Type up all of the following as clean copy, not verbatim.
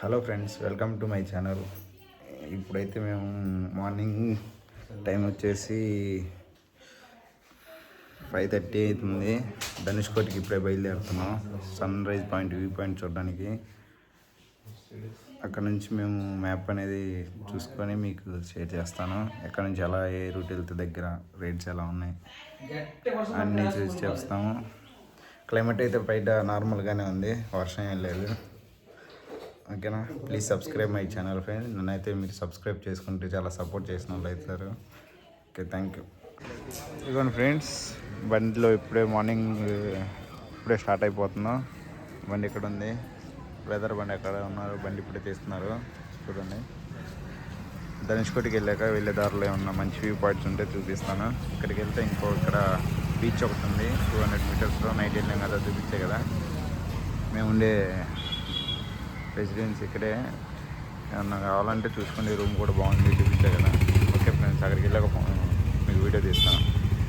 Hello friends, welcome to my channel. ఇప్పుడైతే మేము morning time వచ్చేసి 5:30 అవుతుంది. ధనుష్కోటికి ఇప్పుడే బయలుదేరుతున్నాం sunrise point, view point చూడడానికి. అక్కడ నుంచి మేము మ్యాప్ అనేది చూసుకొని మీకు షేర్ చేస్తాను. ఎక్కడ నుంచి ఎలా, ఏ రూట్ వెళ్తే దగ్గర, రేట్స్ ఎలా ఉన్నాయి అన్నీ చూసి చేస్తాము. క్లైమేట్ అయితే బయట నార్మల్గానే ఉంది, వర్షం ఏం లేదు. ఓకేనా, please subscribe my channel friend. నన్నైతే మీరు సబ్స్క్రైబ్ చేసుకుంటే చాలా సపోర్ట్ చేసిన వాళ్ళు అవుతారు. Okay, thank you. ఇదిగోండి ఫ్రెండ్స్, బండిలో ఇప్పుడే మార్నింగ్ ఇప్పుడే స్టార్ట్ అయిపోతున్నాం. బండి ఇక్కడ ఉంది, వెదర్ బండి ఎక్కడ ఉన్నారు, బండి ఇప్పుడే తీస్తున్నారు చూడండి. ధనుష్కోటికి వెళ్ళే దారిలో ఏమన్నా మంచి వ్యూ పాయింట్స్ ఉంటే చూపిస్తాను. ఇక్కడికి వెళ్తే ఇక్కడ బీచ్ ఒకటి ఉంది 200 మీటర్స్లో. నైట్ వెళ్ళాం కదా, చూపించే కదా మేము ఉండే రెసిడెన్స్ ఇక్కడే. ఏమన్నా కావాలంటే చూసుకోండి, రూమ్ కూడా బాగుంది, చూపించే కదా. ఓకే ఫ్రెండ్స్, అక్కడికి వెళ్ళాక మీకు వీడియో తీస్తాను.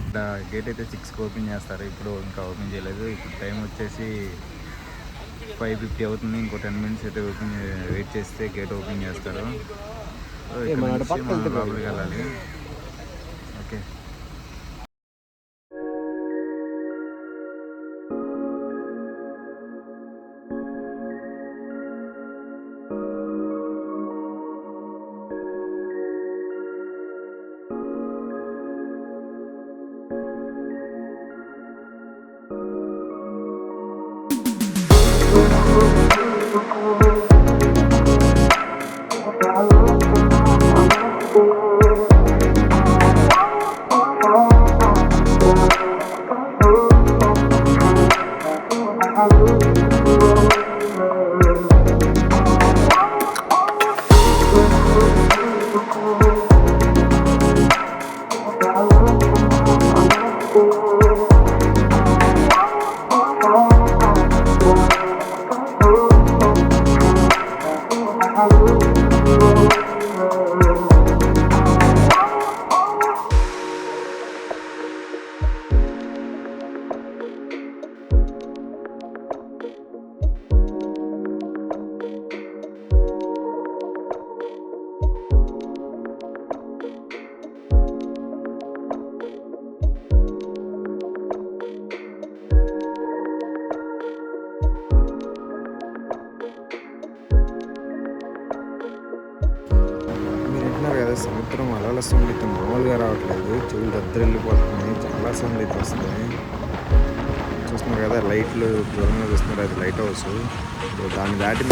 ఇక్కడ గేట్ అయితే 6కి ఓపెన్ చేస్తారు, ఇప్పుడు ఇంకా ఓపెన్ చేయలేదు. ఇప్పుడు టైం వచ్చేసి 5:50 అవుతుంది. ఇంకో 10 మినిట్స్ అయితే వెయిట్ చేస్తే గేట్ ఓపెన్ చేస్తారు. లోపలికి వెళ్ళాలి. ఓకే, సముద్రం అలల సౌండ్ అయితే మామూలుగా రావట్లేదు, చెవులు దద్దరిల్లిపోతున్నాయి, చాలా సౌండ్ అయితే వస్తుంది. చూస్తున్నారు కదా, లైట్లు దూరంగా చూస్తున్నారు, అది లైట్ హౌస్. దాన్ని దాటి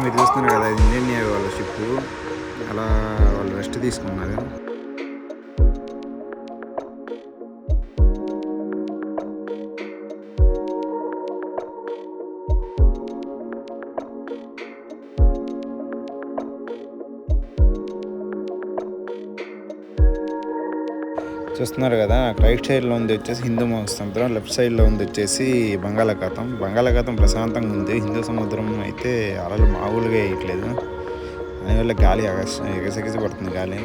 మీరు చూస్తున్నారు కదా, ఇండియన్ నేవీ వాళ్ళ షిప్. అలా వాళ్ళు రెస్ట్ తీసుకున్నారు. చూస్తున్నారు కదా, రైట్ సైడ్లో ఉంది వచ్చేసి హిందూ మహాసముద్రం, లెఫ్ట్ సైడ్లో ఉంది వచ్చేసి బంగాళాఖాతం. బంగాళాఖాతం ప్రశాంతంగా ఉంది. హిందూ సముద్రం అయితే అలలు మామూలుగా వేయట్లేదు. దానివల్ల గాలి ఎగసెగసి పడుతుంది గాలి.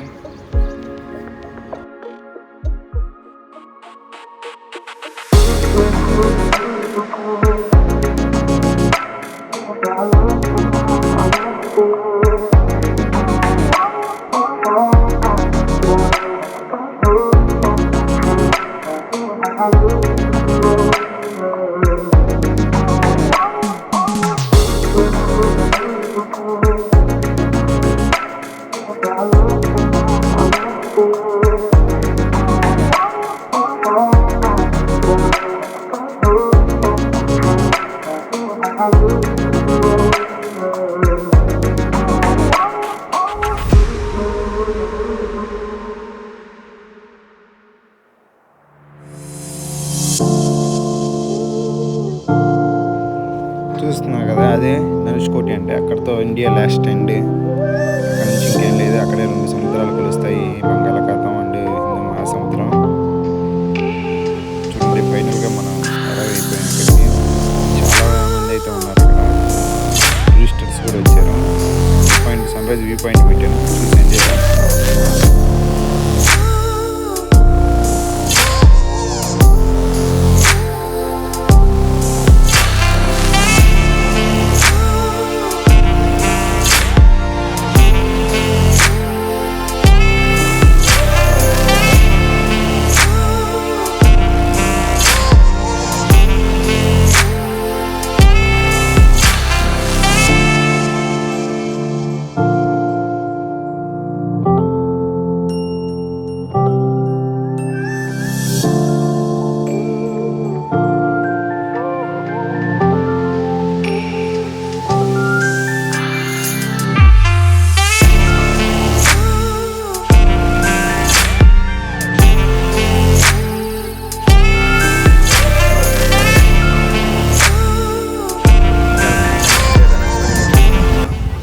చూస్తున్నారు కదా, అదే ధనుష్కోటి అంటే అక్కడతో ఇండియా లాస్ట్ ఎండ్. అక్కడ నుంచి ఇంకేం లేదు. అక్కడే 2 సముద్రాలు కలుస్తాయి, బంగాళాఖాతం అండ్ హిందూ మహాసముద్రం. చూడండి ఫైనల్గా మనం అయిపోయాం. ఇక్కడికి చాలా మంది అయితే ఉన్నారు. అక్కడ టూరిస్టర్స్ కూడా వచ్చారు. సన్రైజ్ వ్యూ పాయింట్ పెట్టాను, చూసి ఎంజాయ్ చేస్తాను.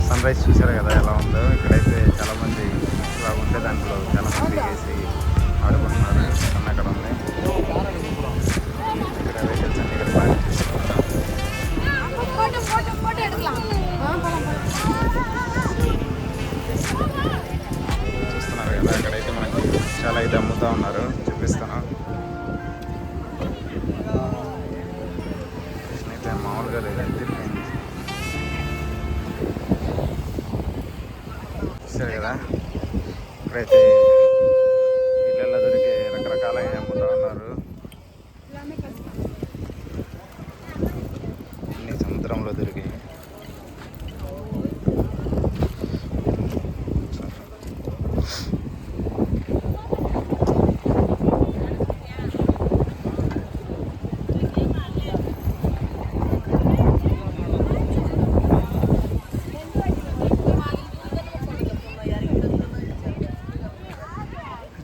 సన్రైజ్ చూసారు కదా ఎలా ఉందో. ఇక్కడైతే చాలామంది బాగుంటే దాంట్లో చాలామంది వేసి ఆడుకుంటున్నారు. అక్కడ ఉంది, ఇక్కడ వెహికల్స్ అన్ని ఇక్కడ పార్క్ చేసుకుంటున్నారు. చూస్తున్నారు కదా, అక్కడైతే మనకి చాలా అయితే అమ్ముతూ ఉన్నారు, చూపిస్తాను. అయితే మామూలుగా లేదంటే చూసారు కదా, ఇక్కడైతే ఇళ్ళల్లో దొరికే రకరకాల అమ్ముతూ ఉన్నారు. అన్ని సముద్రంలో దొరికాయి.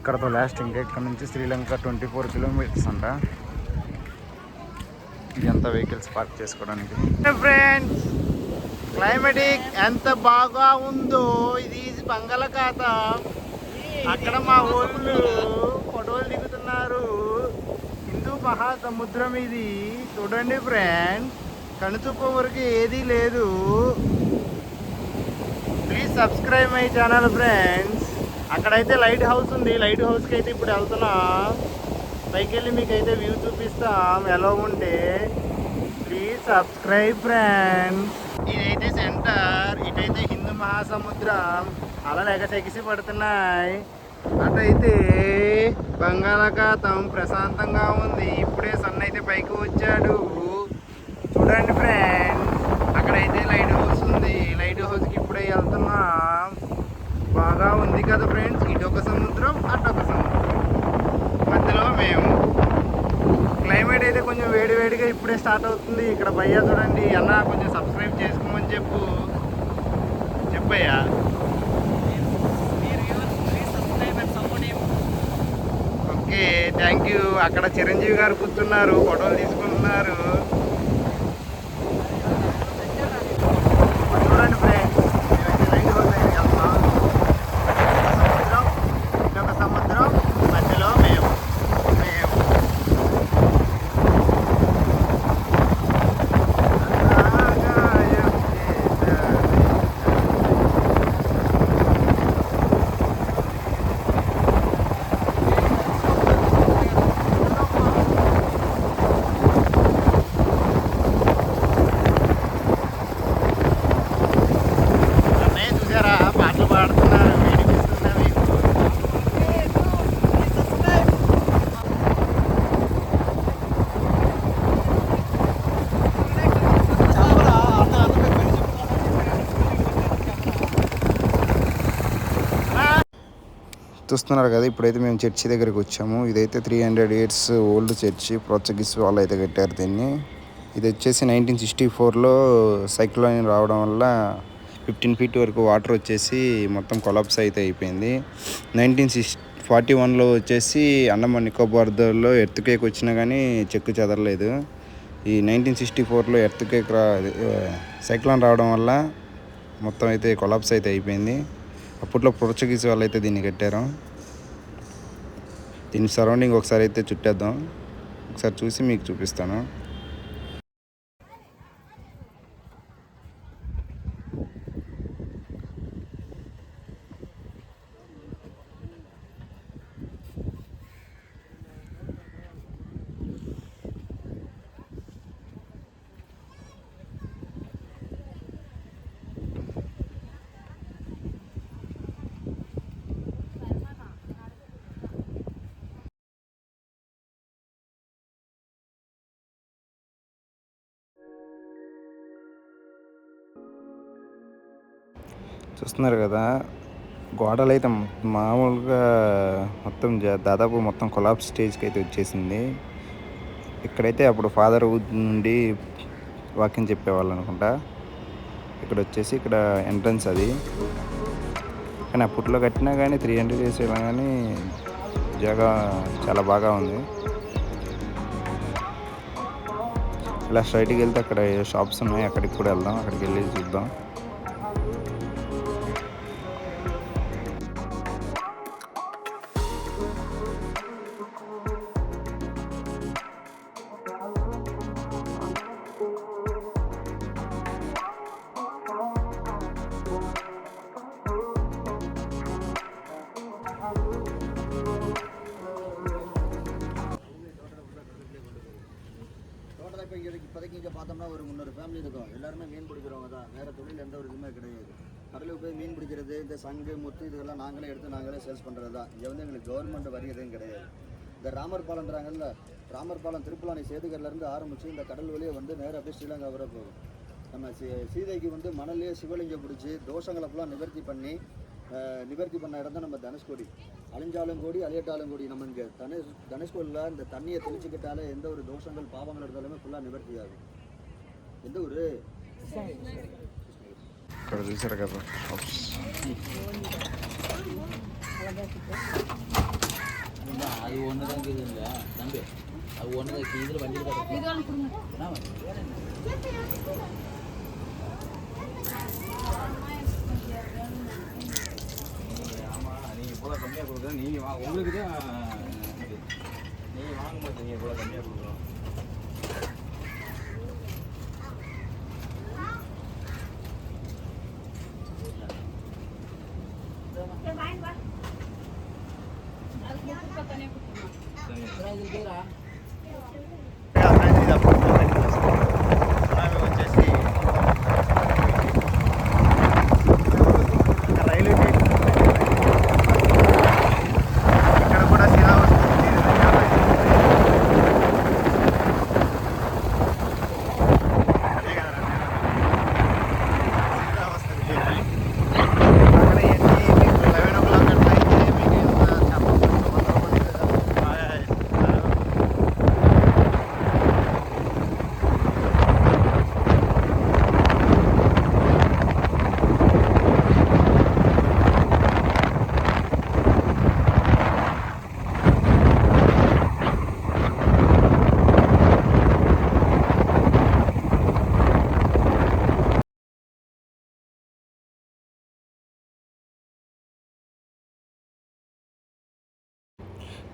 ఇక్కడతో లాస్ట్ ఇంకా ఇక్కడ నుంచి శ్రీలంక 24 కిలోమీటర్స్ అంట. ఇదంతా వెహికల్స్ పార్క్ చేసుకోవడానికి. ఫ్రెండ్స్, క్లైమేటిక్ ఎంత బాగా ఉందో. ఇది బంగాళాఖాతం. అక్కడ మా ఊళ్ళు ఫోటోలు దిగుతున్నారు. హిందూ మహాసముద్రం ఇది. చూడండి ఫ్రెండ్స్, కనుచూపు వరకు ఏదీ లేదు. Please subscribe my channel friends. అక్కడైతే లైట్ హౌస్ ఉంది. లైట్ హౌస్కి అయితే ఇప్పుడు వెళ్తున్నాం. పైకి వెళ్ళి మీకు అయితే వ్యూ చూపిస్తాం ఎలా ఉంటే. Please subscribe friends. ఇదైతే సెంటర్, ఇటైతే హిందూ మహాసముద్రం. అలా ఎగసెగిసి పడుతున్నాయి. అటైతే బంగాళాఖాతం ప్రశాంతంగా ఉంది. ఇప్పుడే సన్ అయితే పైకి వచ్చాడు. చూడండి ఫ్రెండ్స్, అక్కడైతే లైట్ హౌస్ ఉంది. లైట్ హౌస్కి ఇప్పుడే వెళ్తున్నాం. బాగా ఉంది కదా ఫ్రెండ్స్. ఇటొక సముద్రం, అటొక సముద్రం, మధ్యలో మేము. క్లైమేట్ అయితే కొంచెం వేడివేడిగా ఇప్పుడే స్టార్ట్ అవుతుంది. ఇక్కడ భయ్యా చూడండి, అన్న కొంచెం సబ్స్క్రైబ్ చేసుకోమని చెప్పయ్యా. Okay, thank you. అక్కడ చిరంజీవి గారు కూర్చున్నారు, ఫోటోలు తీసుకుంటున్నారు. చూడండి ఫ్రెండ్స్, సముద్రం, ఇదొక సముద్రం, మధ్యలో మేము. చూస్తున్నారు కదా, ఇప్పుడైతే మేము చర్చి దగ్గరికి వచ్చాము. ఇదైతే 300 years ఓల్డ్ చర్చి. పోర్చుగీస్ వాళ్ళు అయితే కట్టారు దీన్ని. ఇది వచ్చేసి 1964లో సైక్లోన్ రావడం వల్ల 15 feet వరకు వాటర్ వచ్చేసి మొత్తం కొలాప్స్ అయితే అయిపోయింది. 1941లో వచ్చేసి అండమాన్ నికోబార్లో ఎర్త్క్వేక్ వచ్చినా కానీ చెక్కు చెదరలేదు. ఈ 1964లో ఎర్త్క్వేక్ సైక్లోన్ రావడం వల్ల మొత్తం అయితే కొలాప్స్ అయితే అయిపోయింది. అప్పట్లో పోర్చుగీస్ వాళ్ళు అయితే దీన్ని కట్టారు. దీని సరౌండింగ్ ఒకసారి అయితే చుట్టేద్దాం. ఒకసారి చూసి మీకు చూపిస్తాను. చూస్తున్నారు కదా, గోడలు అయితే మామూలుగా మొత్తం దాదాపు మొత్తం కొలాప్స్ స్టేజ్కి అయితే వచ్చేసింది. ఇక్కడైతే అప్పుడు ఫాదర్ నుండి వాక్యం చెప్పేవాళ్ళు అనుకుంటా. ఇక్కడ వచ్చేసి ఇక్కడ ఎంట్రన్స్ అది. కానీ అప్పట్లో కట్టినా కానీ 300 years అయినా కానీ జాగా చాలా బాగా ఉంది. ఇలా స్ట్రైట్కి వెళ్తే అక్కడ షాప్స్ ఉన్నాయి, అక్కడికి కూడా వెళ్దాం. అక్కడికి వెళ్ళి చూద్దాం. இப்போதைக்கு இங்கே பார்த்தோம்னா ஒரு 300 ஃபேமிலி இருக்கும். எல்லாருமே மீன் பிடிக்கிறவங்க தான், வேறு தொழில் எந்த ஒரு இதுவுமே கிடையாது. கடலுக்கு போய் மீன் பிடிக்கிறது, இந்த சங்கு முத்து இதெல்லாம் நாங்களே எடுத்து நாங்களே சேல்ஸ் பண்ணுறது தான். இங்கே வந்து எங்களுக்கு கவர்மெண்ட் வரி எதுவும் கிடையாது. இந்த ராமர் பாலம்ன்றாங்கல்ல, ராமர் பாலம் திருப்புலானி சேதுகர்லேருந்து ஆரம்பித்து இந்த கடல் வழியே வந்து நேராக போய் ஸ்ரீலங்கா வர போகும். நம்ம சீதைக்கு வந்து மணல்லையே சிவலிங்கம் பிடிச்சி தோஷங்களை ஃபுல்லாக நிவர்த்தி பண்ண இடம் தான் நம்ம தனுஷ்கோடி. அழிஞ்சாலும் கோடி அழியட்டாலும் கோடி. நம்ம இங்கே தனுஷ்கோடியில் இந்த தண்ணியை தெளிச்சுக்கிட்டாலே எந்த ஒரு தோஷங்கள் பாவங்கள் இருந்தாலுமே ஃபுல்லாக நிவர்த்தி ஆகும். எந்த ஒரு ఇక్కడ చూసారు కదా அது ஒன்று தான் இருக்குது இல்லை தம்பி, அது ஒன்று தான் இதில் வண்டியில் இவ்வளோ கம்மியாக கொடுக்குறோம். நீங்கள் உங்களுக்கு தான் நீங்கள் வாங்கும்போது நீங்கள் இவ்வளோ கம்மியாக கொடுக்குறோம்.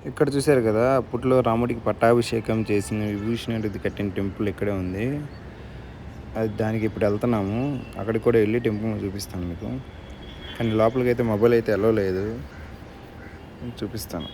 ఇక్కడ చూశారు కదా, అప్పట్లో రాముడికి పట్టాభిషేకం చేసిన విభూషణుడిది కట్టిన టెంపుల్ ఇక్కడే ఉంది. అది దానికి ఇప్పుడు వెళ్తున్నాము. అక్కడికి కూడా వెళ్ళి టెంపుల్ చూపిస్తాను మీకు. కానీ లోపలికి అయితే మొబైల్ అయితే అలో లేదు, చూపిస్తాను.